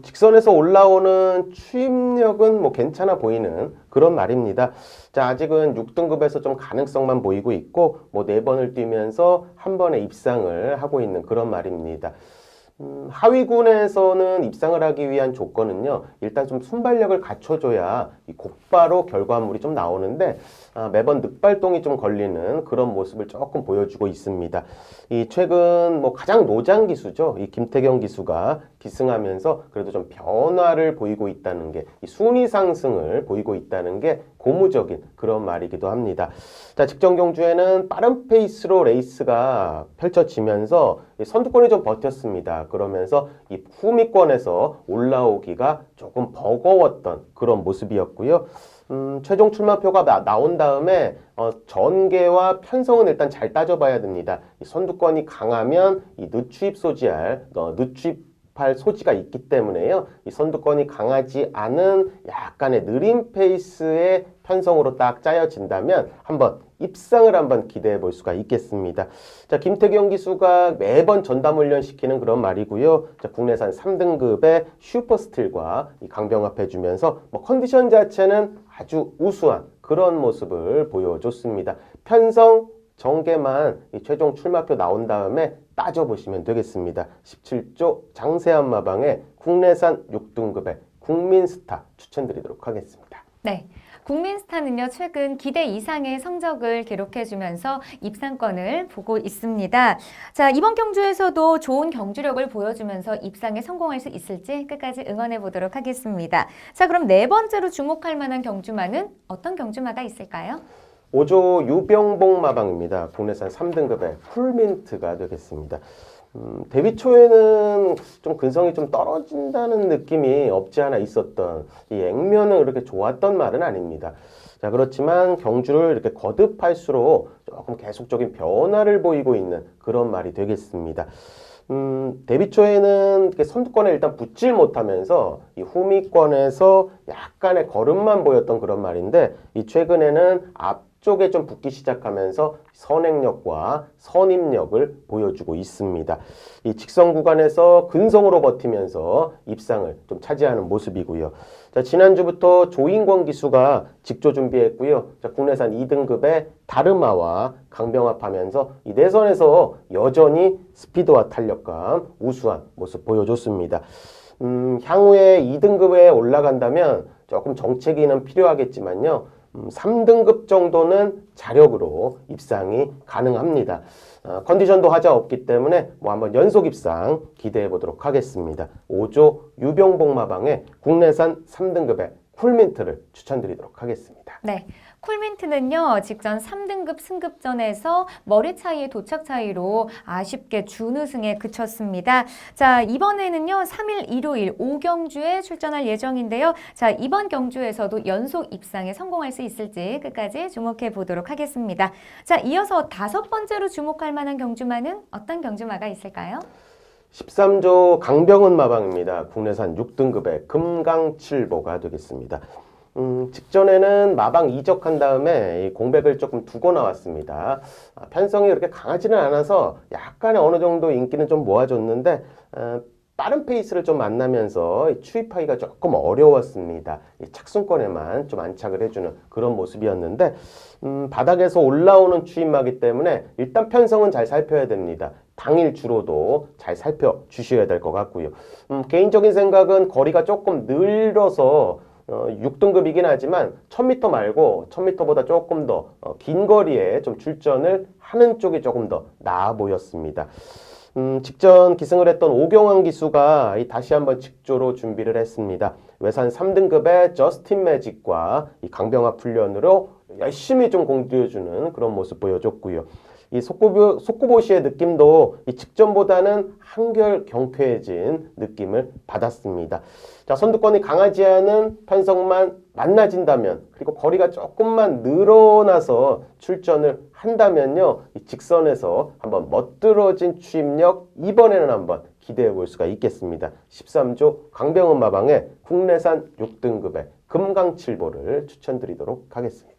직선에서 올라오는 추임력은 뭐 괜찮아 보이는 그런 말입니다. 자, 아직은 6등급에서 좀 가능성만 보이고 있고 뭐 4번을 뛰면서 한 번에 입상을 하고 있는 그런 말입니다. 하위군에서는 입상을 하기 위한 조건은요, 일단 좀 순발력을 갖춰줘야 이 곧바로 결과물이 좀 나오는데 매번 늑발동이 좀 걸리는 그런 모습을 조금 보여주고 있습니다. 이 최근 뭐 가장 노장 기수죠, 이 김태경 기수가 기승하면서 그래도 좀 변화를 보이고 있다는 게, 이 순위 상승을 보이고 있다는 게 고무적인 그런 말이기도 합니다. 자, 직전 경주에는 빠른 페이스로 레이스가 펼쳐지면서 선두권이 좀 버텼습니다. 그러면서 이 후미권에서 올라오기가 조금 버거웠던 그런 모습이었고요. 최종 출마표가 나온 다음에 전개와 편성은 일단 잘 따져봐야 됩니다. 이 선두권이 강하면 이 늦추입할 소지가 있기 때문에요. 이 선두권이 강하지 않은 약간의 느린 페이스의 편성으로 딱 짜여진다면 한번 입상을 한번 기대해 볼 수가 있겠습니다. 자, 김태경 기수가 매번 전담 훈련시키는 그런 말이고요. 자, 국내산 3등급의 슈퍼스틸과 이 강병합해주면서 뭐 컨디션 자체는 아주 우수한 그런 모습을 보여줬습니다. 편성, 전개만 이 최종 출마표 나온 다음에 따져보시면 되겠습니다. 17조 장세한 마방의 국내산 6등급의 국민스타 추천드리도록 하겠습니다. 네. 국민스타는요, 최근 기대 이상의 성적을 기록해주면서 입상권을 보고 있습니다. 자, 이번 경주에서도 좋은 경주력을 보여주면서 입상에 성공할 수 있을지 끝까지 응원해 보도록 하겠습니다. 자, 그럼 네 번째로 주목할 만한 경주마는 어떤 경주마가 있을까요? 5조 유병복 마방입니다. 국내산 3등급의 풀민트가 되겠습니다. 데뷔 초에는 좀 근성이 좀 떨어진다는 느낌이 없지 않아 있었던, 이 액면은 그렇게 좋았던 말은 아닙니다. 자, 그렇지만 경주를 이렇게 거듭할수록 조금 계속적인 변화를 보이고 있는 그런 말이 되겠습니다. 데뷔 초에는 이렇게 선두권에 일단 붙질 못하면서 이 후미권에서 약간의 걸음만 보였던 그런 말인데, 이 최근에는 앞쪽에 좀 붙기 시작하면서 선행력과 선임력을 보여주고 있습니다. 이 직선 구간에서 근성으로 버티면서 입상을 좀 차지하는 모습이고요. 자, 지난주부터 조인권 기수가 직조 준비했고요. 자, 국내산 2등급의 다르마와 강병합하면서 이 내선에서 여전히 스피드와 탄력감 우수한 모습 보여줬습니다. 향후에 2등급에 올라간다면 조금 정체기는 필요하겠지만요. 3등급 정도는 자력으로 입상이 가능합니다. 컨디션도 하자 없기 때문에 한번 연속 입상 기대해 보도록 하겠습니다. 5조 유병복 마방의 국내산 3등급의 쿨민트를 추천드리도록 하겠습니다. 네. 쿨민트는요, 직전 3등급 승급전에서 머리 차이의 도착 차이로 아쉽게 준우승에 그쳤습니다. 자, 이번에는요, 3일 일요일 5경주에 출전할 예정인데요. 자, 이번 경주에서도 연속 입상에 성공할 수 있을지 끝까지 주목해 보도록 하겠습니다. 자, 이어서 5번째로 주목할 만한 경주마는 어떤 경주마가 있을까요? 13조 강병은 마방입니다. 국내산 6등급의 금강칠보가 되겠습니다. 직전에는 마방 이적한 다음에 이 공백을 조금 두고 나왔습니다. 편성이 그렇게 강하지는 않아서 약간의 어느 정도 인기는 좀 모아줬는데 빠른 페이스를 좀 만나면서 추입하기가 조금 어려웠습니다. 이 착순권에만 좀 안착을 해주는 그런 모습이었는데 바닥에서 올라오는 추입마기 때문에 일단 편성은 잘 살펴야 됩니다. 당일 주로도 잘 살펴주셔야 될 것 같고요. 개인적인 생각은 거리가 조금 늘어서 6등급이긴 하지만 1000m 말고 1000m보다 조금 더 긴 거리에 좀 출전을 하는 쪽이 조금 더 나아 보였습니다. 직전 기승을 했던 오경환 기수가 다시 한번 직조로 준비를 했습니다. 외산 3등급의 저스틴 매직과 이 강병합 훈련으로 열심히 좀 공들여주는 그런 모습 보여줬고요. 이 속구보시의 느낌도 이 직전보다는 한결 경쾌해진 느낌을 받았습니다. 자, 선두권이 강하지 않은 편성만 만나진다면, 그리고 거리가 조금만 늘어나서 출전을 한다면요, 이 직선에서 한번 멋들어진 추입력 이번에는 한번 기대해 볼 수가 있겠습니다. 13조 강병은 마방의 국내산 6등급의 금강칠보를 추천드리도록 하겠습니다.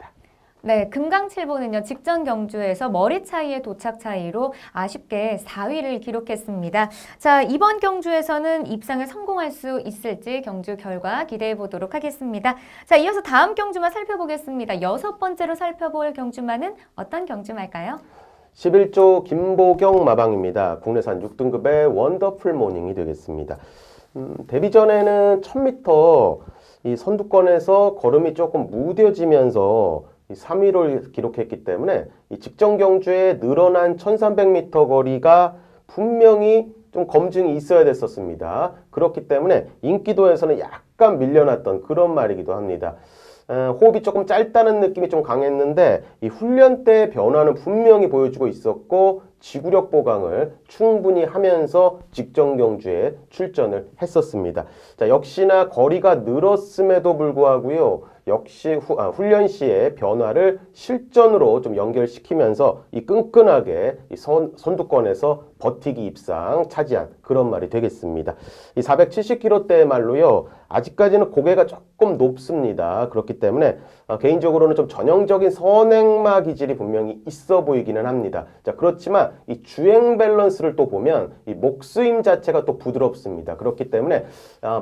네, 금강칠보는요, 직전 경주에서 머리 차이의 도착 차이로 아쉽게 4위를 기록했습니다. 자, 이번 경주에서는 입상에 성공할 수 있을지 경주 결과 기대해 보도록 하겠습니다. 자, 이어서 다음 경주마 살펴보겠습니다. 6번째로 살펴볼 경주마는 어떤 경주마일까요? 11조 김보경 마방입니다. 국내산 6등급의 원더풀 모닝이 되겠습니다. 데뷔 전에는 1000m 이 선두권에서 걸음이 조금 무뎌지면서 3위를 기록했기 때문에 이 직전 경주에 늘어난 1300m 거리가 분명히 좀 검증이 있어야 됐었습니다. 그렇기 때문에 인기도에서는 약간 밀려났던 그런 말이기도 합니다. 호흡이 조금 짧다는 느낌이 좀 강했는데 이 훈련 때의 변화는 분명히 보여주고 있었고 지구력 보강을 충분히 하면서 직전 경주에 출전을 했었습니다. 자, 역시나 거리가 늘었음에도 불구하고요. 역시 훈련 시의 변화를 실전으로 좀 연결시키면서 이 끈끈하게 이 선두권에서 버티기 입상 차지한 그런 말이 되겠습니다. 이 470km대의 말로요. 아직까지는 고개가 조금 높습니다. 그렇기 때문에 개인적으로는 좀 전형적인 선행마 기질이 분명히 있어 보이기는 합니다. 자, 그렇지만 이 주행 밸런스를 또 보면 이 목스임 자체가 또 부드럽습니다. 그렇기 때문에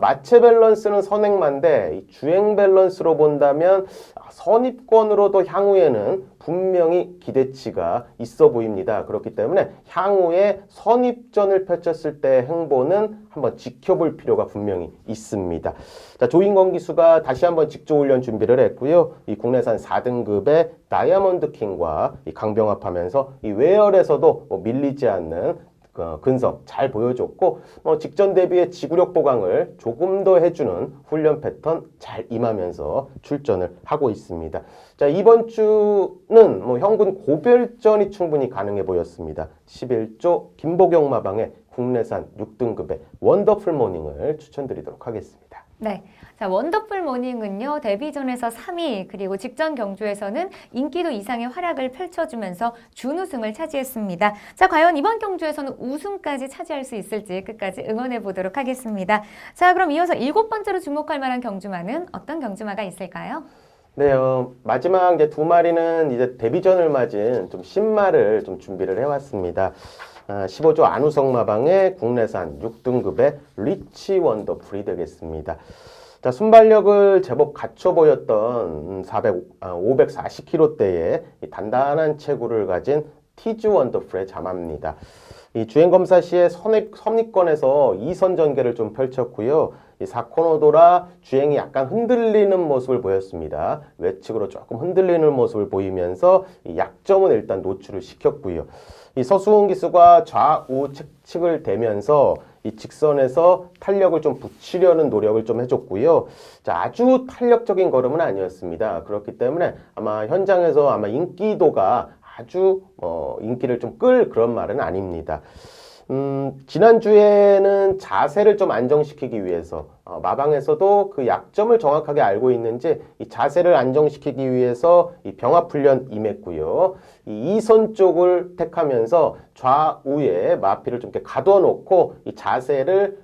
마체 밸런스는 선행마인데 이 주행 밸런스로 본다면 선입권으로도 향후에는 분명히 기대치가 있어 보입니다. 그렇기 때문에 향후에 선입전을 펼쳤을 때 행보는 한번 지켜볼 필요가 분명히 있습니다. 자, 조인건 기수가 다시 한번 직조 훈련 준비를 했고요. 이 국내산 4등급의 다이아몬드 킹과 이 강병합하면서 이 외열에서도 밀리지 않는 근성 잘 보여줬고 직전 대비의 지구력 보강을 조금 더 해주는 훈련 패턴 잘 임하면서 출전을 하고 있습니다. 자, 이번 주는 현군 고별전이 충분히 가능해 보였습니다. 11조 김보경 마방의 국내산 6등급의 원더풀 모닝을 추천드리도록 하겠습니다. 네. 자, 원더풀 모닝은요, 데뷔전에서 3위, 그리고 직전 경주에서는 인기도 이상의 활약을 펼쳐주면서 준우승을 차지했습니다. 자, 과연 이번 경주에서는 우승까지 차지할 수 있을지 끝까지 응원해 보도록 하겠습니다. 자, 그럼 이어서 7번째로 주목할 만한 경주마는 어떤 경주마가 있을까요? 네, 마지막 이제 두 마리는 이제 데뷔전을 맞은 좀 신마를 좀 준비를 해왔습니다. 15조 안우성 마방의 국내산 6등급의 리치 원더풀이 되겠습니다. 자, 순발력을 제법 갖춰 보였던 540km대의 단단한 체구를 가진 티즈 원더풀의 자마입니다. 이 주행검사 시에 선입권에서 2선 전개를 좀 펼쳤고요. 이 4코너 돌아 주행이 약간 흔들리는 모습을 보였습니다. 외측으로 조금 흔들리는 모습을 보이면서 이 약점은 일단 노출을 시켰고요. 이 서수흥 기수가 좌우 측을 대면서 이 직선에서 탄력을 좀 붙이려는 노력을 좀 해줬고요. 자, 아주 탄력적인 걸음은 아니었습니다. 그렇기 때문에 아마 현장에서 아마 인기도가 아주 인기를 좀 끌 그런 말은 아닙니다. 지난주에는 자세를 좀 안정시키기 위해서 마방에서도 그 약점을 정확하게 알고 있는지 이 자세를 안정시키기 위해서 이 병합 훈련 임했고요. 이 2선 쪽을 택하면서 좌우에 마피를 좀 이렇게 가둬 놓고 이 자세를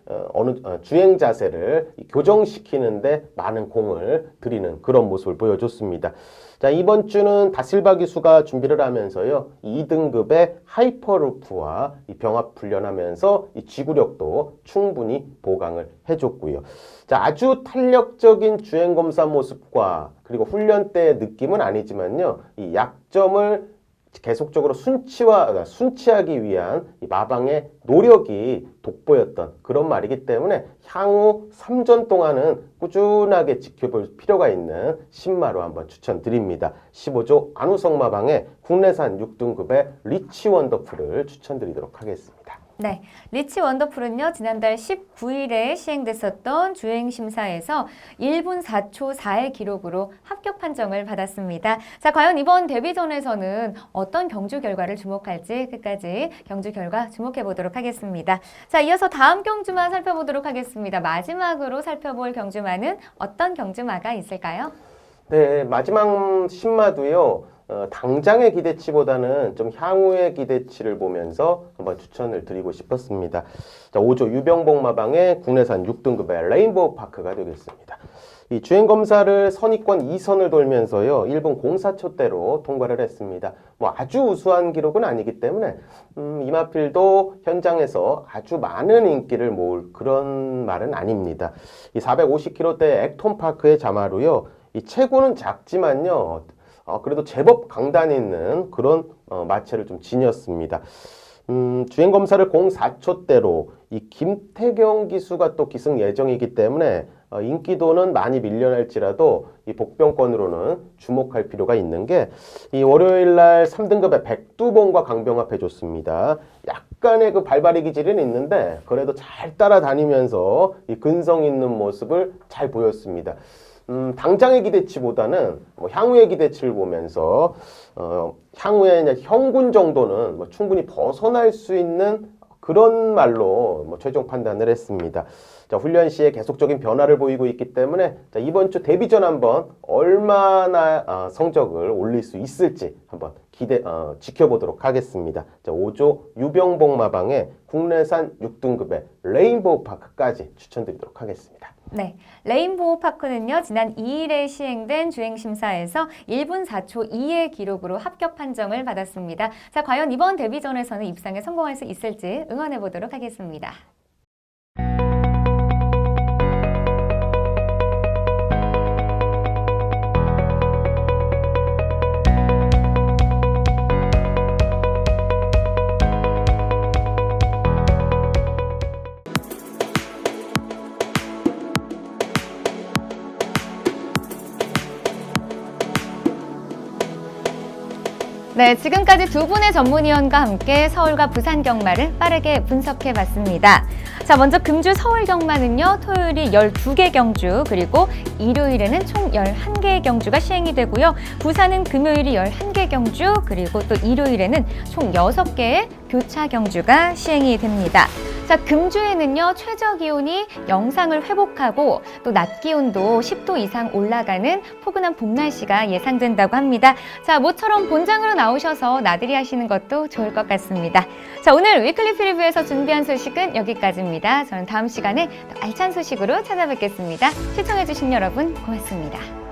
주행 자세를 교정시키는데 많은 공을 들이는 그런 모습을 보여줬습니다. 자, 이번 주는 다실바 기수가 준비를 하면서요. 2등급의 하이퍼루프와 이 병합 훈련하면서 이 지구력도 충분히 보강을 해줬고요. 자, 아주 탄력적인 주행 검사 모습과 그리고 훈련 때의 느낌은 아니지만요. 이 약점을 계속적으로 순치하기 위한 이 마방의 노력이 돋보였던 그런 말이기 때문에 향후 3전 동안은 꾸준하게 지켜볼 필요가 있는 신마로 한번 추천드립니다. 15조 안우성 마방의 국내산 6등급의 리치 원더풀을 추천드리도록 하겠습니다. 네, 리치 원더풀은요, 지난달 19일에 시행됐었던 주행심사에서 1분 4초 4의 기록으로 합격 판정을 받았습니다. 자, 과연 이번 데뷔전에서는 어떤 경주 결과를 주목할지 끝까지 경주 결과 주목해 보도록 하겠습니다. 자, 이어서 다음 경주마 살펴보도록 하겠습니다. 마지막으로 살펴볼 경주마는 어떤 경주마가 있을까요? 네, 마지막 신마도요. 당장의 기대치보다는 좀 향후의 기대치를 보면서 한번 추천을 드리고 싶었습니다. 자, 5조 유병복 마방의 국내산 6등급의 레인보우 파크가 되겠습니다. 이 주행검사를 선입권 2선을 돌면서요. 1분 04초대로 통과를 했습니다. 뭐 아주 우수한 기록은 아니기 때문에 이마필도 현장에서 아주 많은 인기를 모을 그런 말은 아닙니다. 이 450km대 액톤파크의 자마로요. 이 체구는 작지만요. 그래도 제법 강단 있는 그런 마체를 좀 지녔습니다. 주행검사를 04초대로 이 김태경 기수가 또 기승 예정이기 때문에 인기도는 많이 밀려날지라도 이 복병권으로는 주목할 필요가 있는 게 이 월요일날 3등급의 백두봉과 강병합 해줬습니다. 약간의 그 발발이 기질은 있는데 그래도 잘 따라다니면서 이 근성 있는 모습을 잘 보였습니다. 당장의 기대치보다는 뭐 향후의 기대치를 보면서 향후에 이제 형군 정도는 뭐 충분히 벗어날 수 있는 그런 말로 뭐 최종 판단을 했습니다. 자, 훈련 시에 계속적인 변화를 보이고 있기 때문에 자, 이번 주 데뷔전 한번 얼마나 성적을 올릴 수 있을지 한번 지켜보도록 하겠습니다. 자, 5조 유병복 마방의 국내산 6등급의 레인보우 파크까지 추천드리도록 하겠습니다. 네, 레인보우 파크는요, 지난 2일에 시행된 주행심사에서 1분 4초 2의 기록으로 합격 판정을 받았습니다. 자, 과연 이번 데뷔전에서는 입상에 성공할 수 있을지 응원해 보도록 하겠습니다. 네, 지금까지 두 분의 전문위원과 함께 서울과 부산 경마를 빠르게 분석해 봤습니다. 자, 먼저 금주 서울 경마는요, 토요일이 12개 경주, 그리고 일요일에는 총 11개의 경주가 시행이 되고요. 부산은 금요일이 11개 경주, 그리고 또 일요일에는 총 6개의 교차 경주가 시행이 됩니다. 자, 금주에는요, 최저 기온이 영상을 회복하고 또 낮 기온도 10도 이상 올라가는 포근한 봄 날씨가 예상된다고 합니다. 자, 모처럼 본장으로 나오셔서 나들이 하시는 것도 좋을 것 같습니다. 자, 오늘 위클리 프리뷰에서 준비한 소식은 여기까지입니다. 저는 다음 시간에 더 알찬 소식으로 찾아뵙겠습니다. 시청해주신 여러분 고맙습니다.